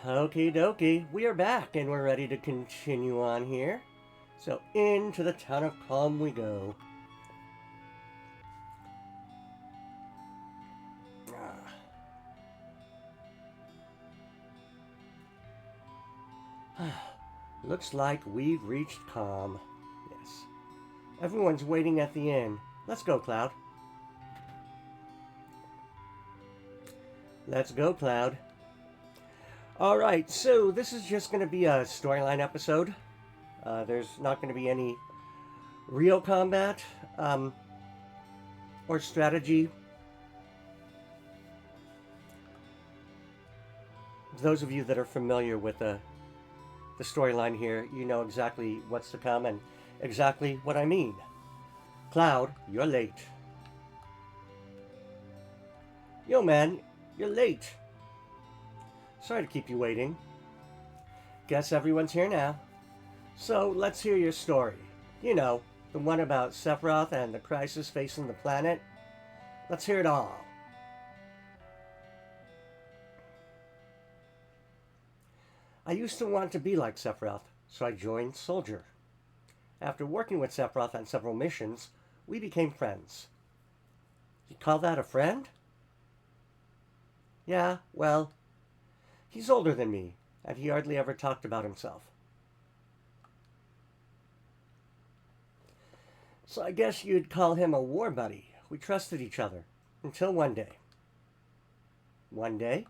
Okie dokie, we are back and we're ready to continue on here. So into the town of Calm we go. Looks like we've reached Calm. Yes. Everyone's waiting at the inn. Let's go, Cloud. Let's go, Cloud. Alright, so this is just going to be a storyline episode. There's not going to be any real combat or strategy. Those of you that are familiar with the storyline here, you know exactly what's to come and exactly what I mean. Cloud, you're late. Yo, man, you're late. Sorry to keep you waiting. Guess everyone's here now. So let's hear your story. You know, the one about Sephiroth and the crisis facing the planet. Let's hear it all. I used to want to be like Sephiroth, so I joined Soldier. After working with Sephiroth on several missions, we became friends. You call that a friend? Yeah, well, he's older than me, and he hardly ever talked about himself. So I guess you'd call him a war buddy. We trusted each other, until one day. One day?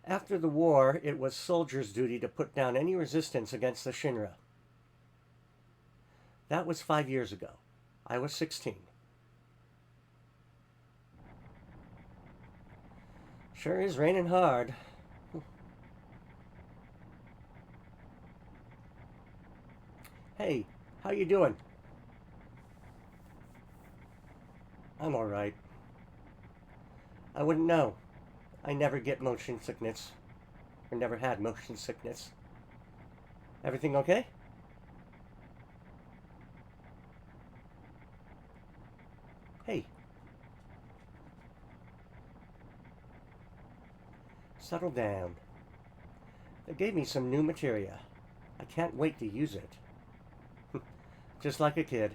After the war, it was Soldier's duty to put down any resistance against the Shinra. That was 5 years ago. I was 16. Sure is raining hard. Hey, how you doing? I'm alright. I wouldn't know. I never get motion sickness. Or never had motion sickness. Everything okay? Hey. Settle down. They gave me some new materia. I can't wait to use it. Just like a kid.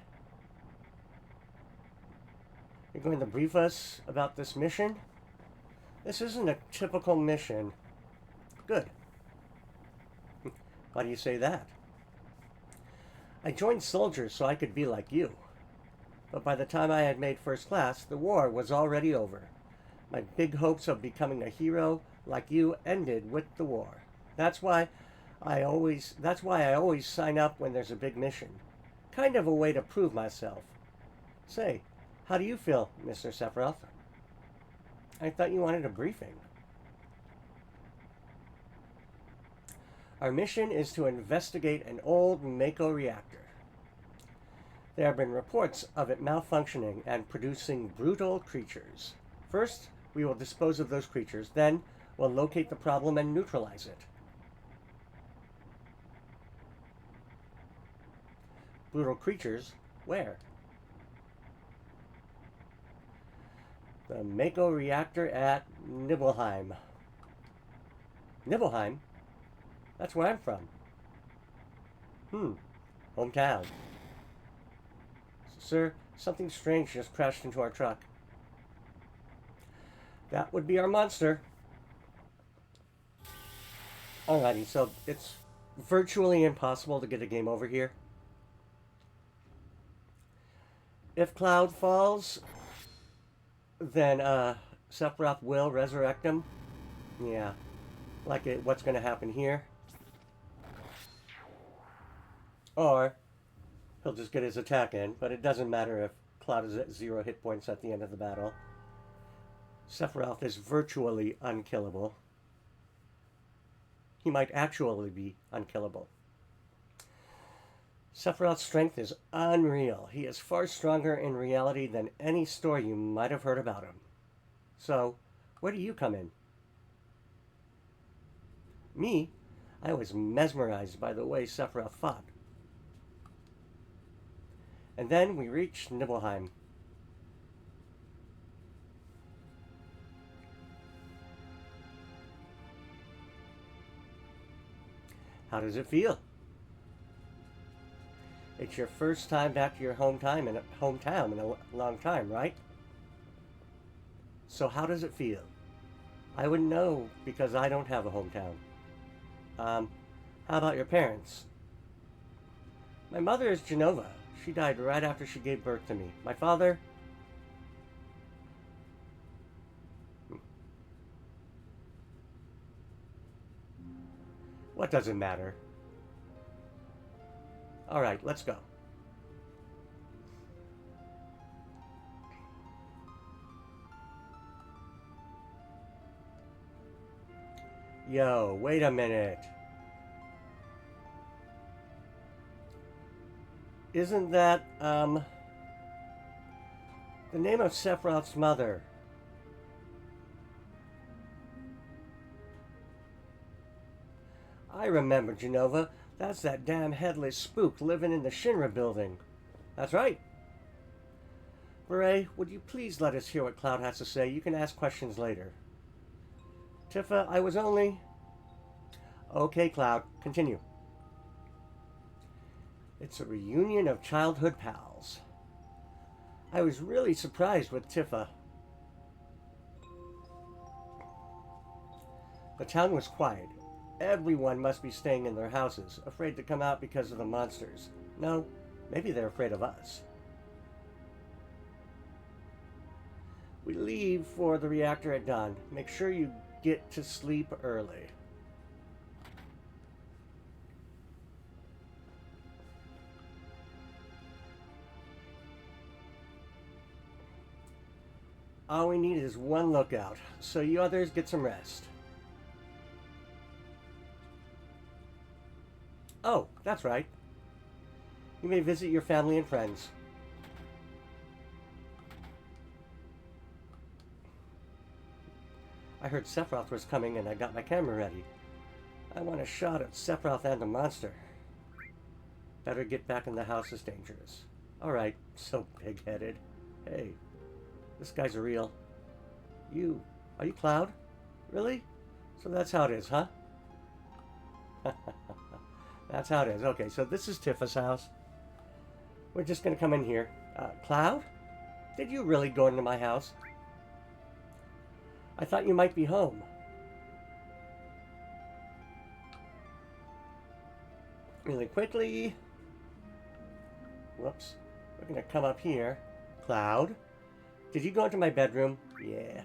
You're going to brief us about this mission? This isn't a typical mission. Good. Why do you say that? I joined Soldier so I could be like you. But by the time I had made first class, the war was already over. My big hopes of becoming a hero like you ended with the war. That's why I always sign up when there's a big mission. Kind of a way to prove myself. Say, how do you feel, Mr. Sephiroth? I thought you wanted a briefing. Our mission is to investigate an old Mako reactor. There have been reports of it malfunctioning and producing brutal creatures. First, we will dispose of those creatures. Then, we'll locate the problem and neutralize it. Brutal creatures? Where? The Mako reactor at Nibelheim. Nibelheim? That's where I'm from. Hometown. Sir, something strange just crashed into our truck. That would be our monster. Alrighty, so it's virtually impossible to get a game over here. If Cloud falls, then Sephiroth will resurrect him. Yeah, like what's going to happen here. Or he'll just get his attack in, but it doesn't matter if Cloud is at 0 hit points at the end of the battle. Sephiroth is virtually unkillable. He might actually be unkillable. Sephiroth's strength is unreal. He is far stronger in reality than any story you might have heard about him. So, where do you come in? Me? I was mesmerized by the way Sephiroth fought. And then we reached Nibelheim. How does it feel? It's your first time back to your hometown in a long time, right? So how does it feel? I wouldn't know because I don't have a hometown. How about your parents? My mother is Genova. She died right after she gave birth to me. My father? What does it matter? All right, let's go. Yo, wait a minute. Isn't that, the name of Sephiroth's mother? I remember, Genova. That's that damn headless spook living in the Shinra building. That's right. Beret, would you please let us hear what Cloud has to say? You can ask questions later. Tifa, I was only... Okay, Cloud, continue. It's a reunion of childhood pals. I was really surprised with Tifa. The town was quiet. Everyone must be staying in their houses, afraid to come out because of the monsters. No, maybe they're afraid of us. We leave for the reactor at dawn. Make sure you get to sleep early. All we need is one lookout, so you others get some rest. Oh, that's right. You may visit your family and friends. I heard Sephiroth was coming and I got my camera ready. I want a shot at Sephiroth and the monster. Better get back in the house, it's dangerous. Alright, so big-headed. Hey, this guy's a real... Are you Cloud? Really? So that's how it is, huh? That's how it is. Okay, so this is Tifa's house. We're just gonna come in here. Cloud? Did you really go into my house? I thought you might be home. Really quickly. Whoops. We're gonna come up here. Cloud? Did you go into my bedroom? Yeah.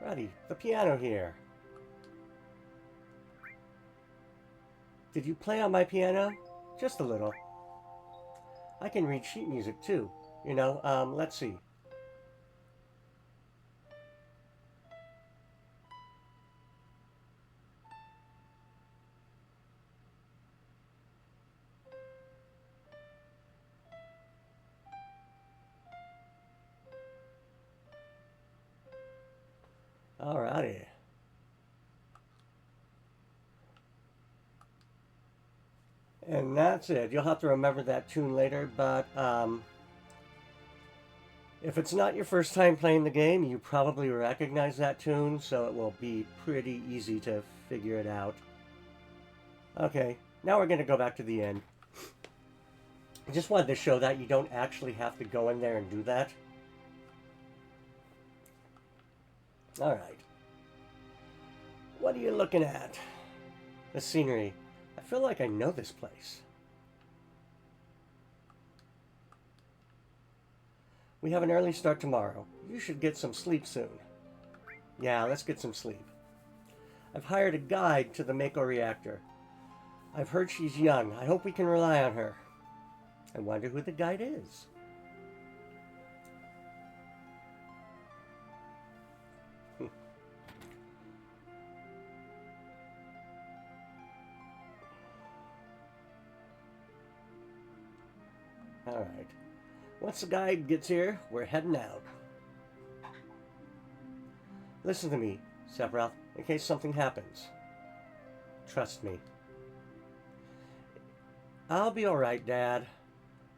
Righty, the piano here. Did you play on my piano? Just a little. I can read sheet music too. You know, let's see. Alrighty. And that's it. You'll have to remember that tune later, but if it's not your first time playing the game, you probably recognize that tune, so it will be pretty easy to figure it out. Okay, now we're going to go back to the end. I just wanted to show that you don't actually have to go in there and do that. Alright. What are you looking at? The scenery. I feel like I know this place. We have an early start tomorrow. You should get some sleep soon. Yeah, let's get some sleep. I've hired a guide to the Mako reactor. I've heard she's young. I hope we can rely on her. I wonder who the guide is. Alright. Once the guide gets here, we're heading out. Listen to me, Sephiroth, in case something happens. Trust me. I'll be alright, Dad.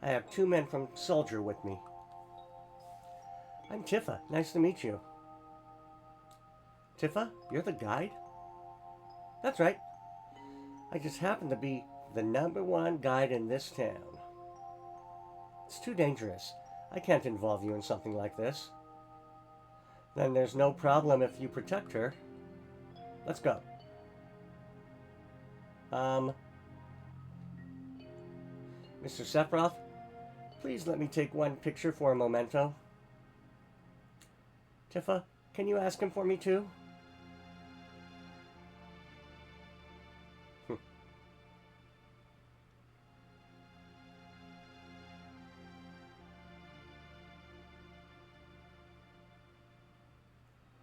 I have 2 men from Soldier with me. I'm Tifa. Nice to meet you. Tifa, you're the guide? That's right. I just happen to be the #1 guide in this town. It's too dangerous. I can't involve you in something like this. Then there's no problem if you protect her. Let's go. Mr. Sephiroth, please let me take one picture for a memento. Tifa, can you ask him for me too?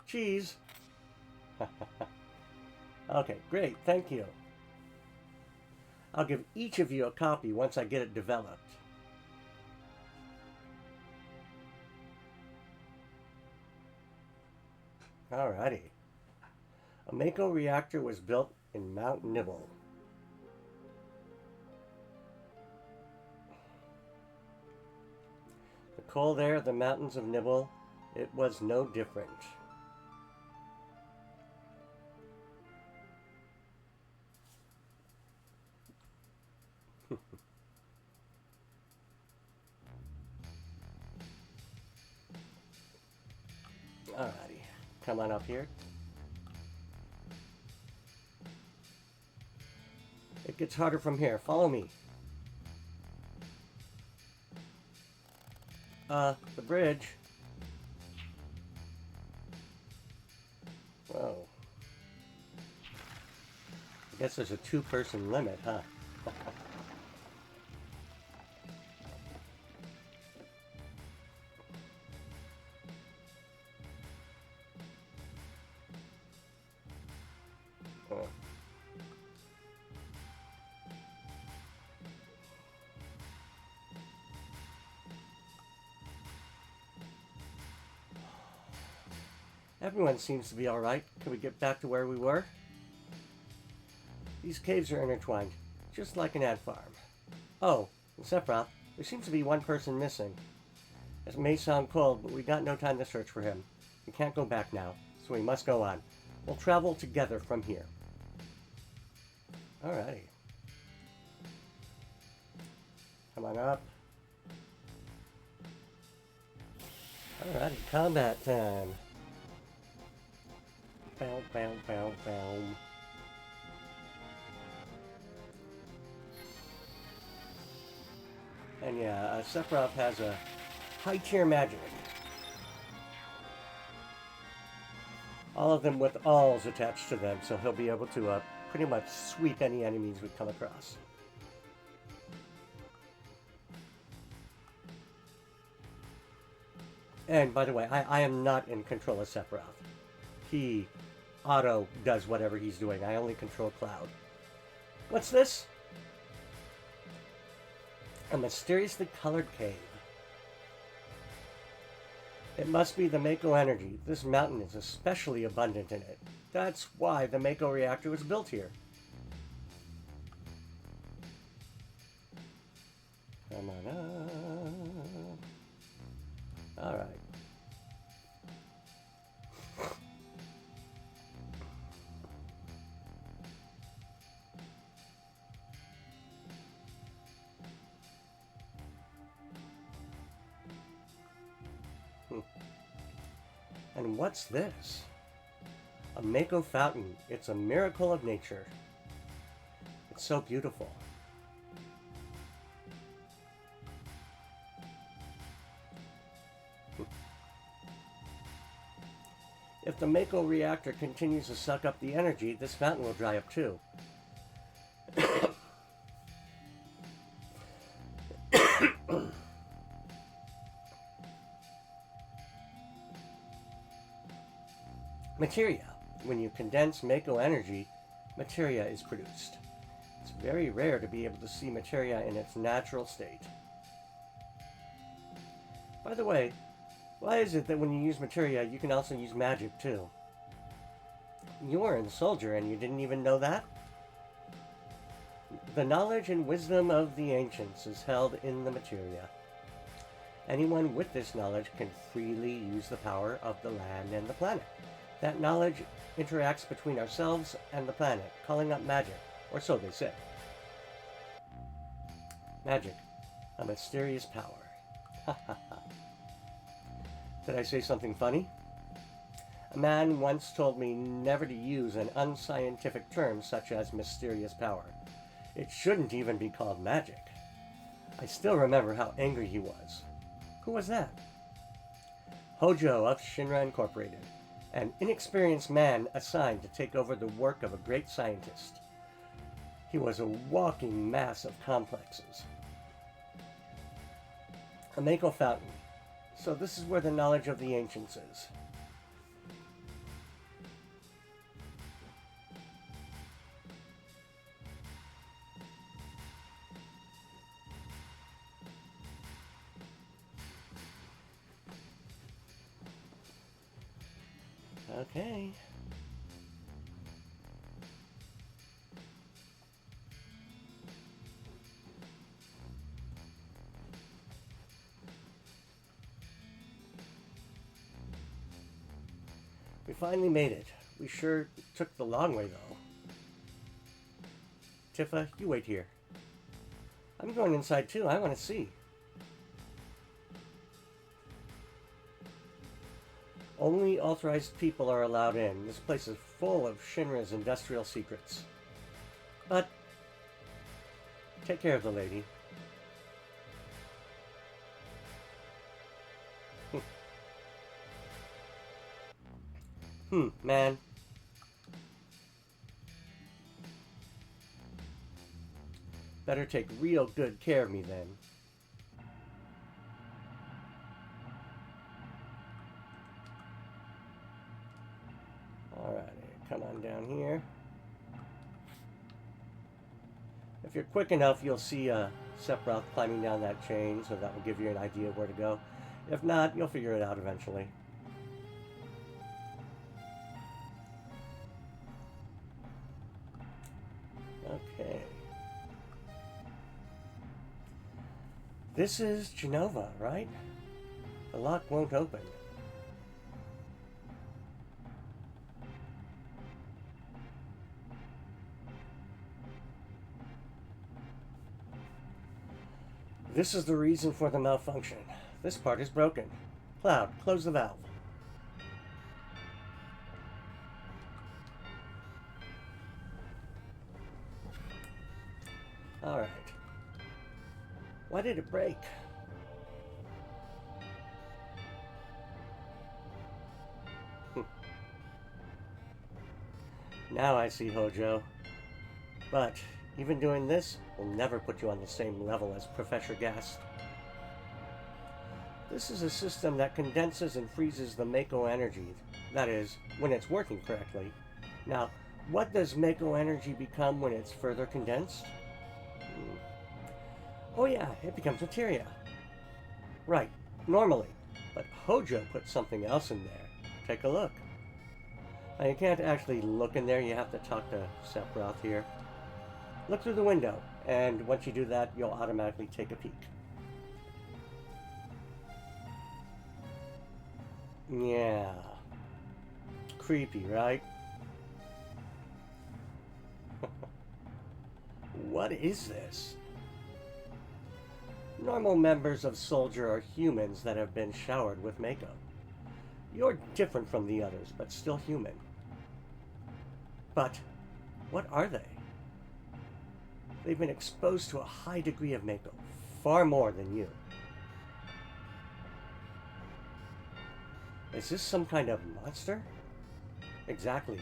Cheese. Okay, great, thank you. I'll give each of you a copy once I get it developed. Alrighty. A Mako reactor was built in Mount Nibble. The cold air of the mountains of Nibble, it was no different. Alrighty, come on up here. It gets harder from here. Follow me. The bridge. Whoa. I guess there's a 2-person limit, huh? Everyone seems to be alright. Can we get back to where we were? These caves are intertwined, just like an ant farm. Oh, and Sephiroth, there seems to be one person missing. It may sound cold, but we got no time to search for him. We can't go back now, so we must go on. We'll travel together from here. Alrighty. Come on up. Alrighty, combat time. Bow, bow, bow, bow. And yeah, Sephiroth has a high-tier magic. All of them with alls attached to them, so he'll be able to pretty much sweep any enemies we come across. And by the way, I am not in control of Sephiroth. He auto does whatever he's doing. I only control Cloud. What's this? A mysteriously colored cave. It must be the Mako energy. This mountain is especially abundant in it. That's why the Mako reactor was built here. Come on up. Alright. And what's this? A Mako fountain. It's a miracle of nature. It's so beautiful. If the Mako reactor continues to suck up the energy, this fountain will dry up too. Materia. When you condense Mako energy, materia is produced. It's very rare to be able to see materia in its natural state. By the way, why is it that when you use materia, you can also use magic too? You're a soldier and you didn't even know that? The knowledge and wisdom of the ancients is held in the materia. Anyone with this knowledge can freely use the power of the land and the planet. That knowledge interacts between ourselves and the planet, calling up magic, or so they say. Magic, a mysterious power. Did I say something funny? A man once told me never to use an unscientific term such as mysterious power. It shouldn't even be called magic. I still remember how angry he was. Who was that? Hojo of Shinra Incorporated, an inexperienced man assigned to take over the work of a great scientist. He was a walking mass of complexes. A Mako fountain. So this is where the knowledge of the ancients is. Okay. We finally made it. We sure took the long way, though. Tifa, you wait here. I'm going inside, too. I want to see. Only authorized people are allowed in. This place is full of Shinra's industrial secrets. But take care of the lady. Man. Better take real good care of me then. Alright, come on down here. If you're quick enough, you'll see Sephiroth climbing down that chain, so that will give you an idea of where to go. If not, you'll figure it out eventually. Okay. This is Jenova, right? The lock won't open. This is the reason for the malfunction. This part is broken. Cloud, close the valve. Alright. Why did it break? Now I see, Hojo. But even doing this will never put you on the same level as Professor Gast. This is a system that condenses and freezes the Mako energy. That is, when it's working correctly. Now, what does Mako energy become when it's further condensed? Oh yeah, it becomes materia. Right, normally. But Hojo put something else in there. Take a look. Now, you can't actually look in there, you have to talk to Sephiroth here. Look through the window, and once you do that, you'll automatically take a peek. Yeah. Creepy, right? What is this? Normal members of Soldier are humans that have been showered with Mako. You're different from the others, but still human. But what are they? They've been exposed to a high degree of Mako, far more than you. Is this some kind of monster? Exactly.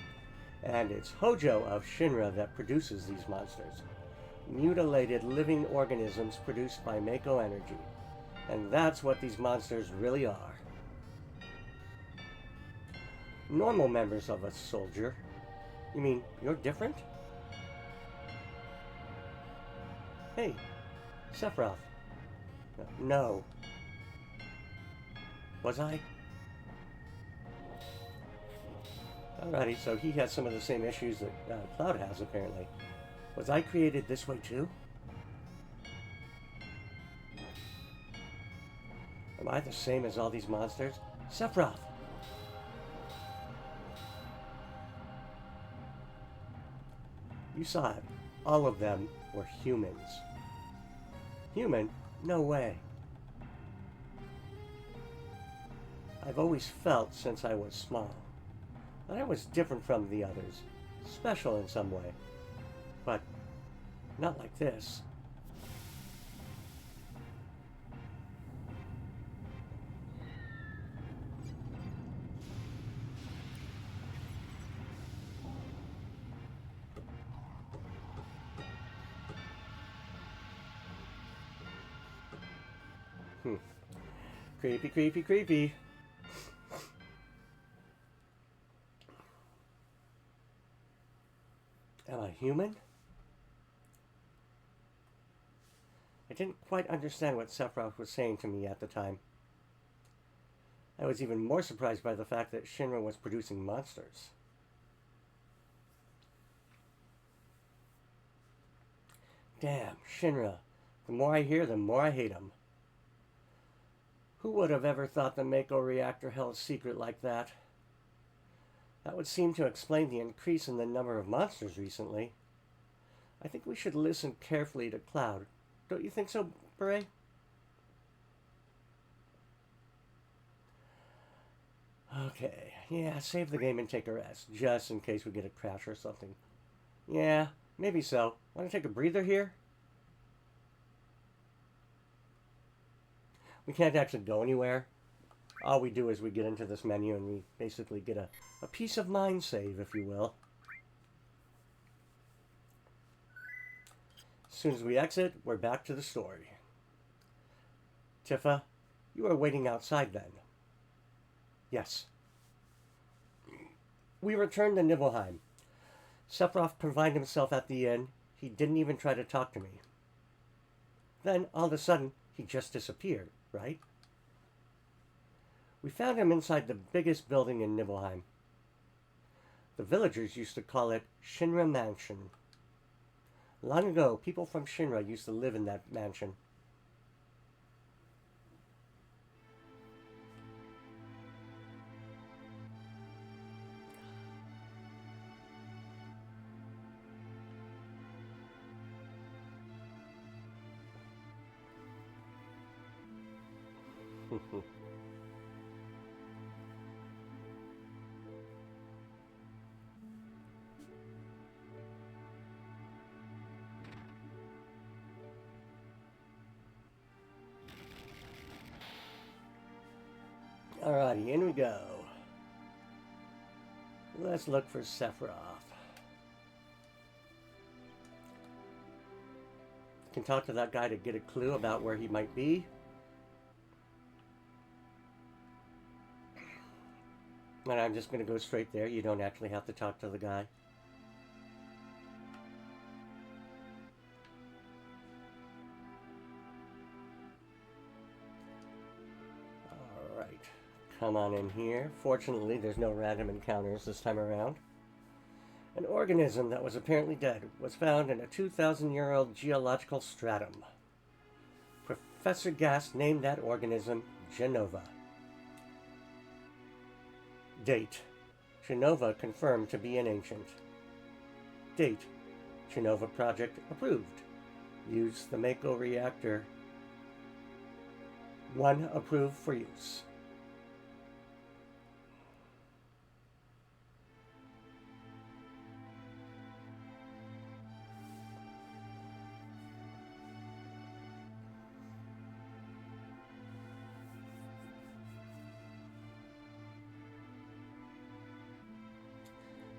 And it's Hojo of Shinra that produces these monsters. Mutilated living organisms produced by Mako energy. And that's what these monsters really are. Normal members of a Soldier. You mean you're different? Hey, Sephiroth. No. Was I? Alrighty, so he has some of the same issues that Cloud has, apparently. Was I created this way too? Am I the same as all these monsters? Sephiroth! You saw it. All of them were humans. Human? No way. I've always felt since I was small that I was different from the others, special in some way, but not like this. Hmm. Creepy, creepy, creepy. Am I human? I didn't quite understand what Sephiroth was saying to me at the time. I was even more surprised by the fact that Shinra was producing monsters. Damn, Shinra. The more I hear, the more I hate him. Who would have ever thought the Mako reactor held a secret like that? That would seem to explain the increase in the number of monsters recently. I think we should listen carefully to Cloud. Don't you think so, Beret? Okay, yeah, save the game and take a rest, just in case we get a crash or something. Yeah, maybe so. Want to take a breather here? We can't actually go anywhere. All we do is we get into this menu and we basically get a peace of mind save, if you will. As soon as we exit, we're back to the story. Tifa, you are waiting outside then. Yes. We returned to Nibelheim. Sephiroth provided himself at the inn. He didn't even try to talk to me. Then, all of a sudden, he just disappeared, right? We found him inside the biggest building in Nibelheim. The villagers used to call it Shinra Mansion. Long ago, people from Shinra used to live in that mansion. Alrighty, in we go. Let's look for Sephiroth. Can talk to that guy to get a clue about where he might be. And I'm just going to go straight there. You don't actually have to talk to the guy. Alright. Come on in here. Fortunately, there's no random encounters this time around. An organism that was apparently dead was found in a 2,000-year-old geological stratum. Professor Gast named that organism Jenova. Date: Jenova confirmed to be an ancient. Date: Jenova project approved. Use the Mako reactor. 1 approved for use.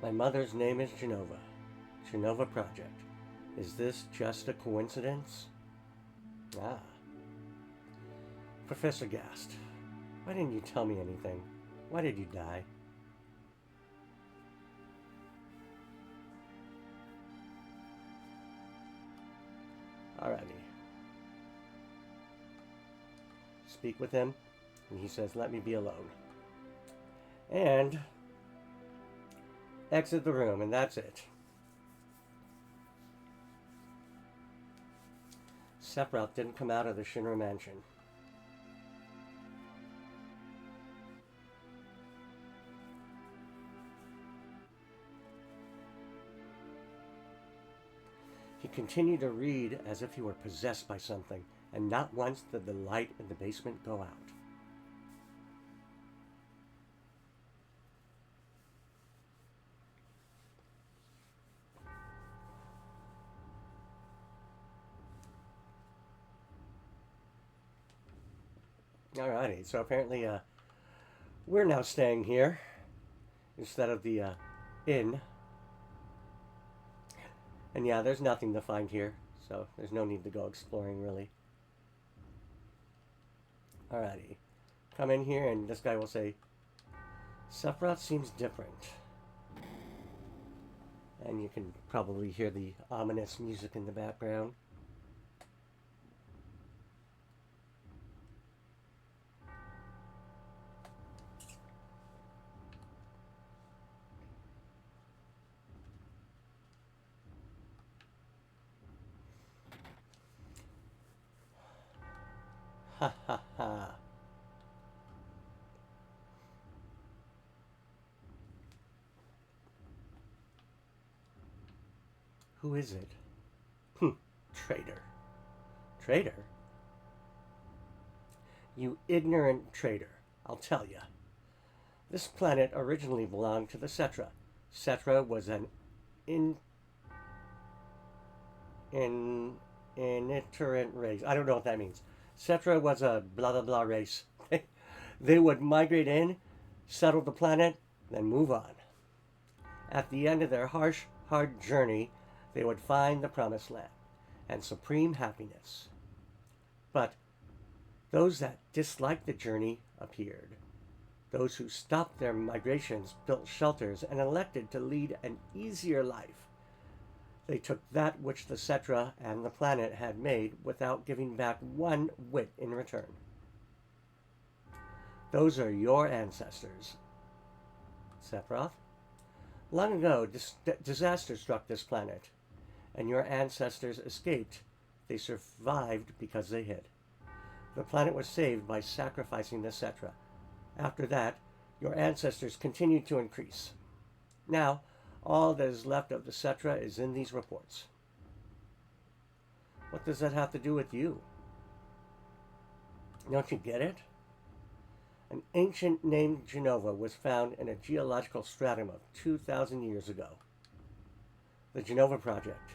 My mother's name is Jenova. Jenova Project. Is this just a coincidence? Ah. Professor Gast, why didn't you tell me anything? Why did you die? Alrighty. Speak with him, and he says, let me be alone. And exit the room, and that's it. Sephiroth didn't come out of the Shinra Mansion. He continued to read as if he were possessed by something, and not once did the light in the basement go out. Alrighty, so apparently we're now staying here instead of the inn. And yeah, there's nothing to find here, so there's no need to go exploring really. Alrighty, come in here and this guy will say, Sephiroth seems different. And you can probably hear the ominous music in the background. Ha ha ha. Who is it? Traitor. Traitor? You ignorant traitor. I'll tell ya. This planet originally belonged to the Cetra. Cetra was an initerant race. I don't know what that means. Cetra was a blah blah blah race. They would migrate in, settle the planet, then move on. At the end of their harsh, hard journey, they would find the promised land and supreme happiness. But those that disliked the journey appeared. Those who stopped their migrations built shelters and elected to lead an easier life. They took that which the Cetra and the planet had made without giving back one whit in return. Those are your ancestors, Sephiroth. Long ago, disaster struck this planet, and your ancestors escaped. They survived because they hid. The planet was saved by sacrificing the Cetra. After that, your ancestors continued to increase. Now, all that is left of the Cetra is in these reports. What does that have to do with you? Don't you get it? An ancient named Jenova was found in a geological stratum of 2,000 years ago. The Jenova Project.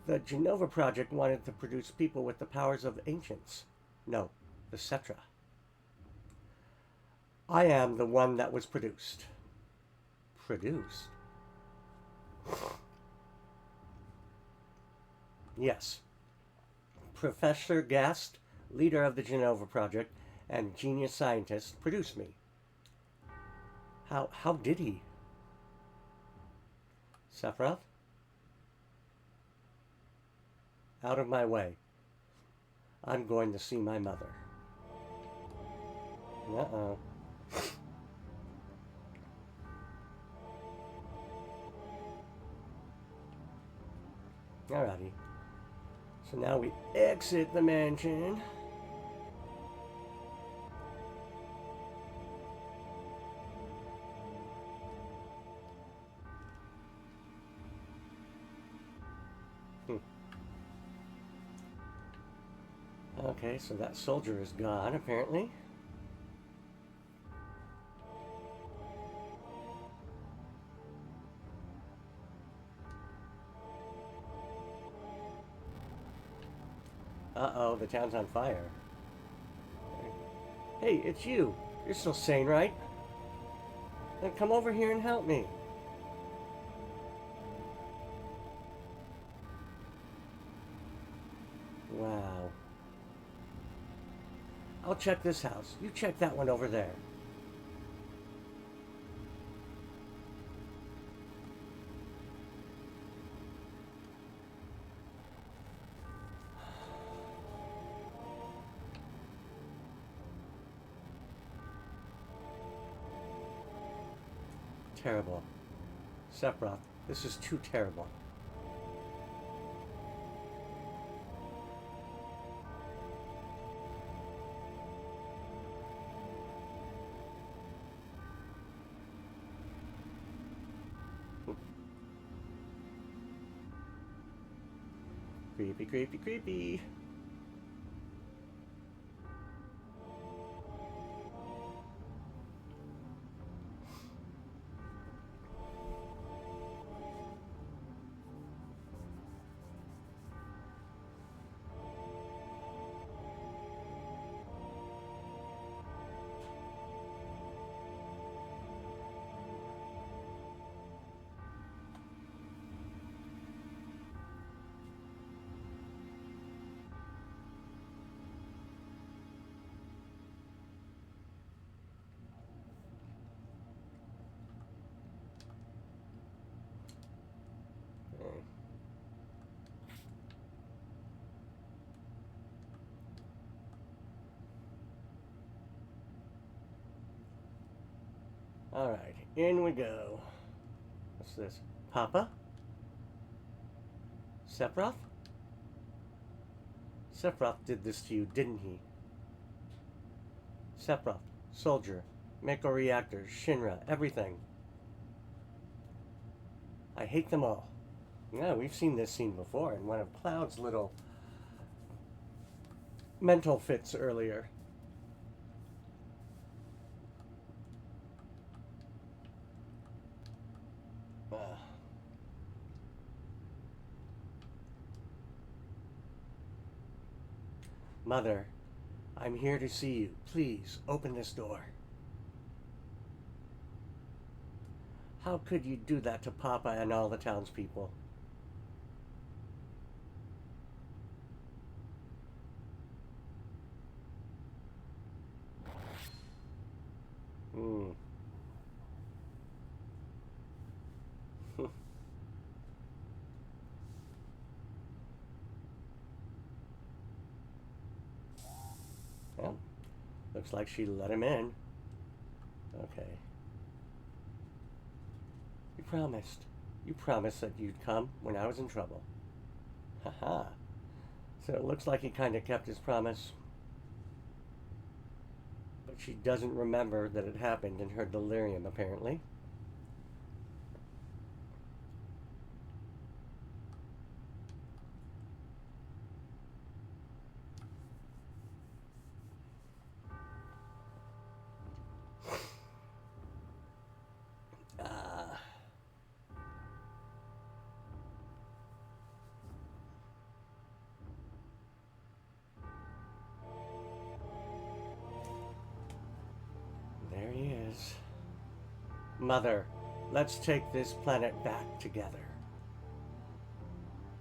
The Jenova Project wanted to produce people with the powers of ancients. No, the Cetra. I am the one that was produced. Produced? Yes. Professor Gast, leader of the Jenova Project and genius scientist, produced me. How did he? Sephiroth? Out of my way. I'm going to see my mother. Uh-oh. Alrighty. So now we exit the mansion. Okay, so that soldier is gone, apparently. Uh-oh, the town's on fire. Hey, it's you. You're still sane, right? Then come over here and help me. Wow. I'll check this house. You check that one over there. Terrible. Sephiroth, this is too terrible. Creepy, creepy, creepy. Alright, in we go. What's this? Papa? Sephiroth? Sephiroth did this to you, didn't he? Sephiroth, Soldier, Mako Reactor, Shinra, everything. I hate them all. Yeah, we've seen this scene before in one of Cloud's little mental fits earlier. Mother, I'm here to see you. Please, open this door. How could you do that to Papa and all the townspeople? Well, looks like she let him in. Okay. You promised. You promised that you'd come when I was in trouble. Haha. So it looks like he kind of kept his promise. But she doesn't remember that it happened in her delirium, apparently. There he is. Mother, let's take this planet back together.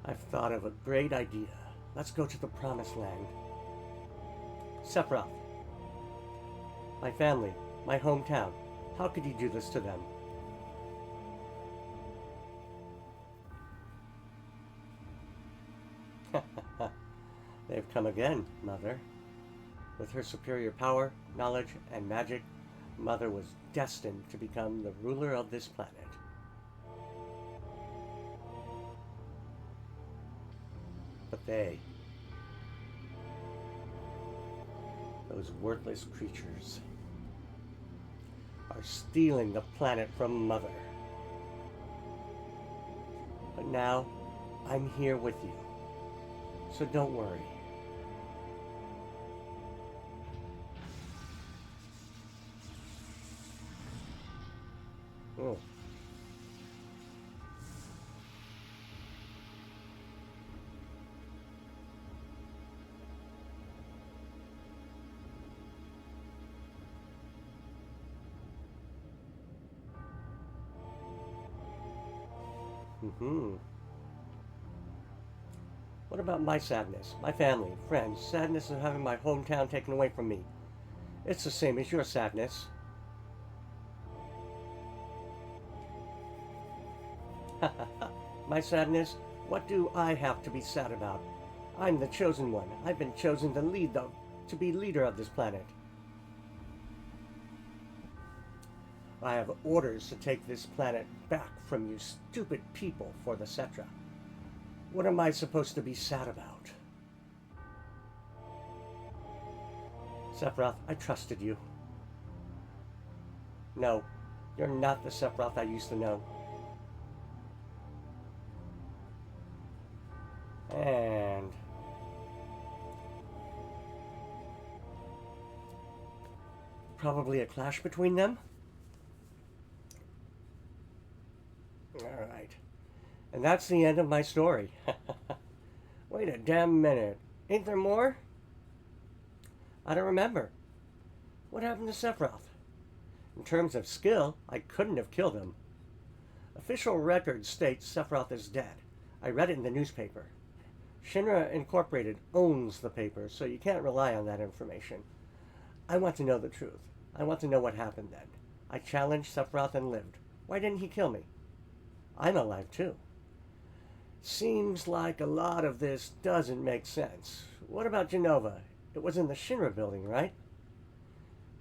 I've thought of a great idea. Let's go to the Promised Land. Sephiroth, my family, my hometown. How could you do this to them? They've come again, Mother. With her superior power, knowledge, and magic, Mother was destined to become the ruler of this planet. But those worthless creatures, are stealing the planet from Mother. But now, I'm here with you, so don't worry. Oh. What about my sadness, my family, friends, sadness of having my hometown taken away from me? It's the same as your sadness. My sadness? What do I have to be sad about? I'm the chosen one. I've been chosen to be leader of this planet. I have orders to take this planet back from you stupid people for the Cetra. What am I supposed to be sad about? Sephiroth, I trusted you. No, you're not the Sephiroth I used to know. And Probably a clash between them. Alright. And that's the end of my story. Wait a damn minute. Ain't there more? I don't remember. What happened to Sephiroth? In terms of skill, I couldn't have killed him. Official record states Sephiroth is dead. I read it in the newspaper. Shinra Incorporated owns the paper, so you can't rely on that information. I want to know the truth. I want to know what happened then. I challenged Sephiroth and lived. Why didn't he kill me? I'm alive too. Seems like a lot of this doesn't make sense. What about Jenova? It was in the Shinra building, right?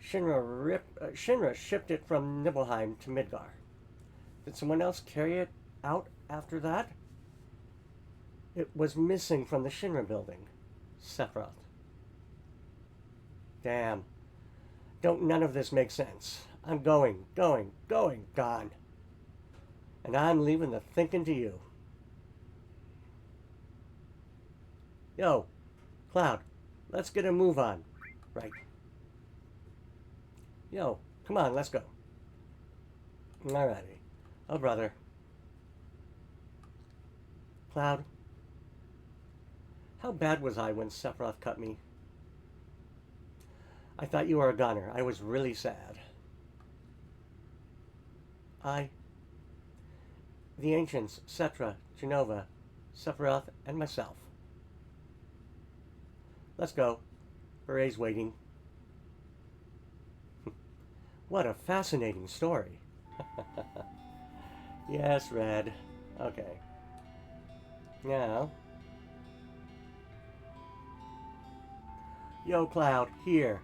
Shinra shipped it from Nibelheim to Midgar. Did someone else carry it out after that? It was missing from the Shinra building. Sephiroth. Damn. Don't none of this make sense. I'm going, gone. And I'm leaving the thinking to you. Yo, Cloud, let's get a move on. Right. Yo, come on, let's go. Alrighty. Oh, brother. Cloud, how bad was I when Sephiroth cut me? I thought you were a goner. I was really sad. The ancients, Cetra, Jenova, Sephiroth, and myself. Let's go. Beret's waiting. What a fascinating story. Yes, Red. Okay. Now. Yo, Cloud, here.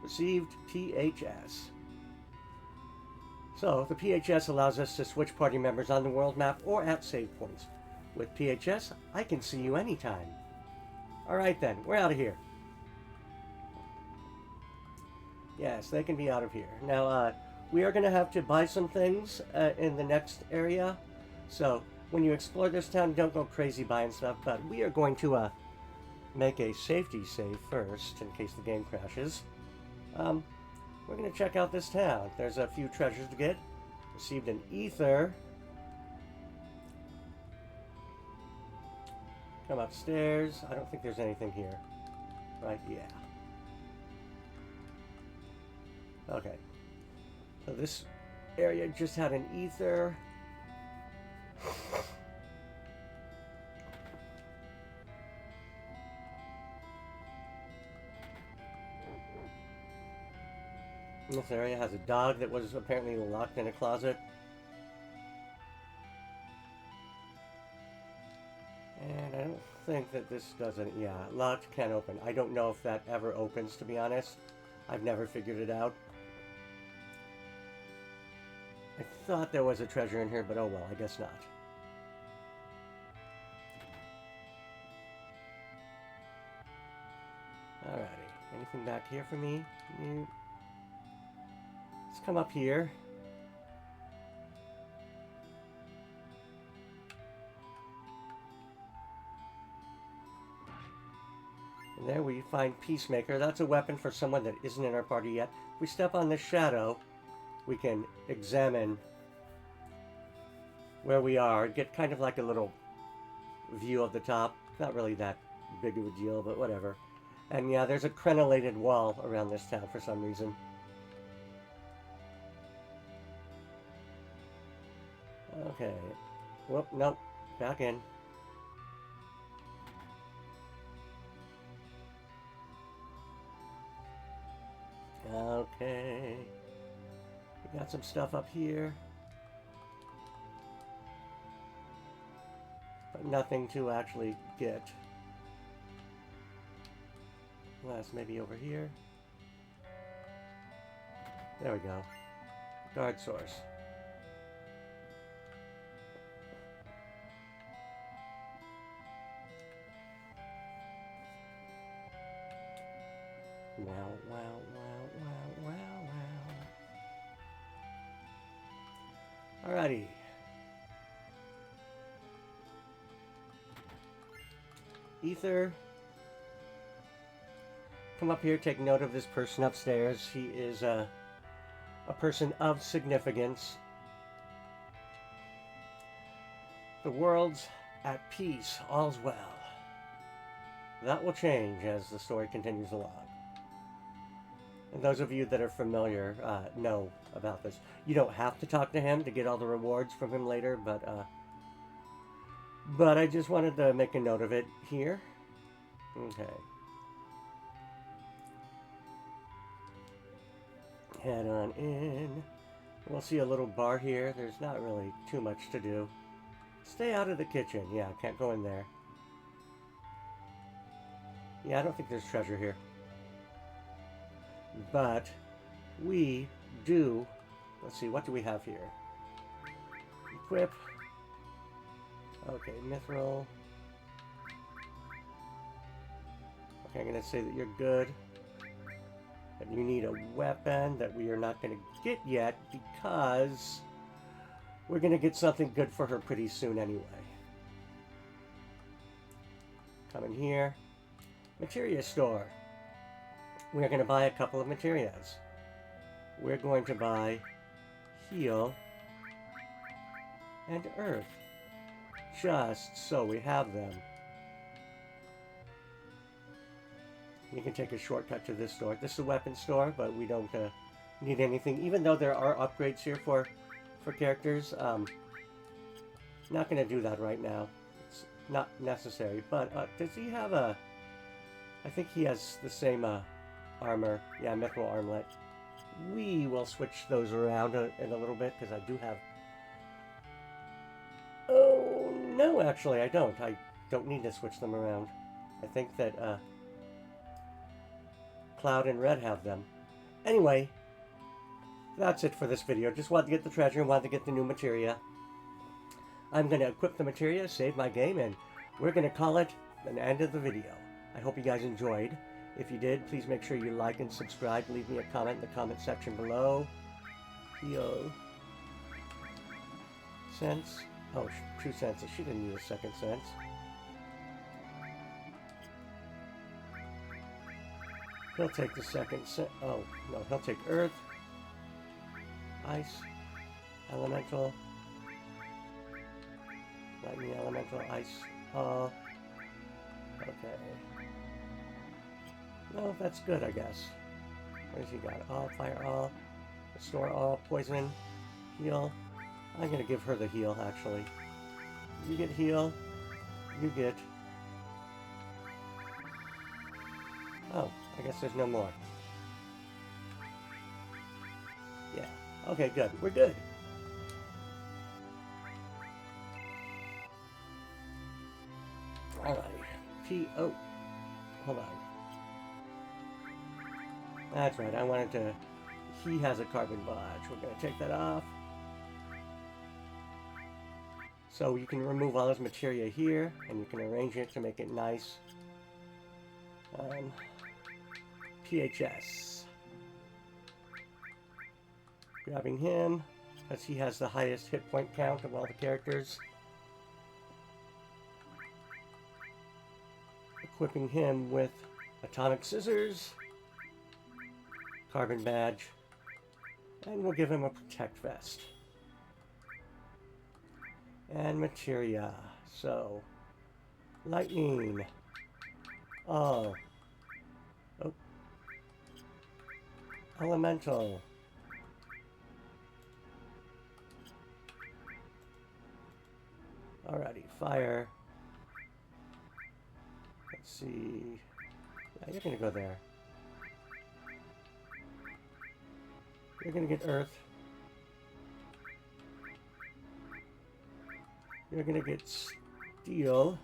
Received PHS. So, the PHS allows us to switch party members on the world map or at save points. With PHS, I can see you anytime. Alright then, we're out of here. Yes, they can be out of here. Now, we are going to have to buy some things in the next area. So, when you explore this town, don't go crazy buying stuff. But we are going to make a safety save first, in case the game crashes. We're going to check out this town. There's a few treasures to get. Received an ether. Come upstairs. I don't think there's anything here. Right? Yeah. Okay. So this area just had an ether. This area has a dog that was apparently locked in a closet. And I don't think that this doesn't... Yeah, locked, can't open. I don't know if that ever opens, to be honest. I've never figured it out. I thought there was a treasure in here, but oh well, I guess not. Alrighty. Anything back here for me? Let's come up here. And there we find Peacemaker. That's a weapon for someone that isn't in our party yet. If we step on this shadow, we can examine where we are, get kind of like a little view of the top. Not really that big of a deal, but whatever. And yeah, there's a crenellated wall around this town for some reason. Okay. Whoop, nope. Back in. Okay. We got some stuff up here. But nothing to actually get. Unless maybe over here. There we go. Guard source. Wow, wow, wow, wow, wow, wow. Alrighty. Ether. come up here, take note of this person upstairs. He is a person of significance. The world's at peace, all's well. That will change as the story continues along. And those of you that are familiar know about this. You don't have to talk to him to get all the rewards from him later, but I just wanted to make a note of it here. Okay. Head on in. We'll see a little bar here. There's not really too much to do. Stay out of the kitchen. Yeah, can't go in there. Yeah, I don't think there's treasure here. But we do... Let's see, what do we have here? Equip. Okay, mithril. Okay, I'm going to say that you're good. But you need a weapon that we are not going to get yet because we're going to get something good for her pretty soon anyway. Come in here. Materia store. We're going to buy a couple of materias. We're going to buy heal and earth. Just so we have them. You can take a shortcut to this store. This is a weapon store, but we don't need anything. Even though there are upgrades here for characters, not going to do that right now. It's not necessary. But does he have a... I think he has the same armor. Yeah, mithril armlet. We will switch those around in a little bit, because I do have... Oh, no, actually, I don't. I don't need to switch them around. I think that Cloud and Red have them. Anyway, that's it for this video. Just wanted to get the treasure and wanted to get the new materia. I'm going to equip the materia, save my game, and we're going to call it an end of the video. I hope you guys enjoyed. If you did, please make sure you like and subscribe. Leave me a comment in the comment section below. Heal. Sense. Oh, 2 cents. She didn't need a second sense. He'll take the second sense. Oh, no. He'll take earth. Ice. Elemental. Lightning, elemental, ice. Okay. No, that's good, I guess. What has he got? All, fire, all. Restore all, poison, heal. I'm going to give her the heal, actually. You get heal. You get... Oh, I guess there's no more. Yeah. Okay, good. We're good. Alrighty. P.O. Hold on. That's right, I wanted to... He has a carbon badge. We're going to take that off. So you can remove all this materia here, and you can arrange it to make it nice. PHS. Grabbing him, because he has the highest hit point count of all the characters. Equipping him with atomic scissors, carbon badge, and we'll give him a protect vest. And materia. So, lightning. Oh. Oh. Elemental. Alrighty, fire. Let's see. Yeah, you're gonna go there. You're gonna get earth. You're gonna get steel.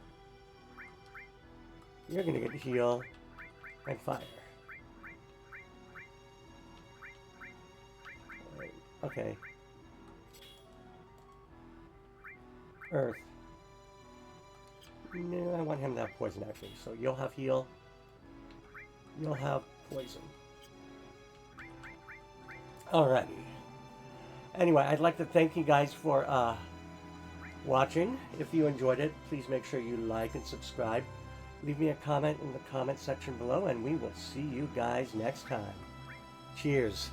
You're gonna get heal and fire. Okay. Earth. No, I want him to have poison actually. So you'll have heal. You'll have poison. Alrighty. Anyway, I'd like to thank you guys for watching. If you enjoyed it, please make sure you like and subscribe. Leave me a comment in the comment section below, and we will see you guys next time. Cheers.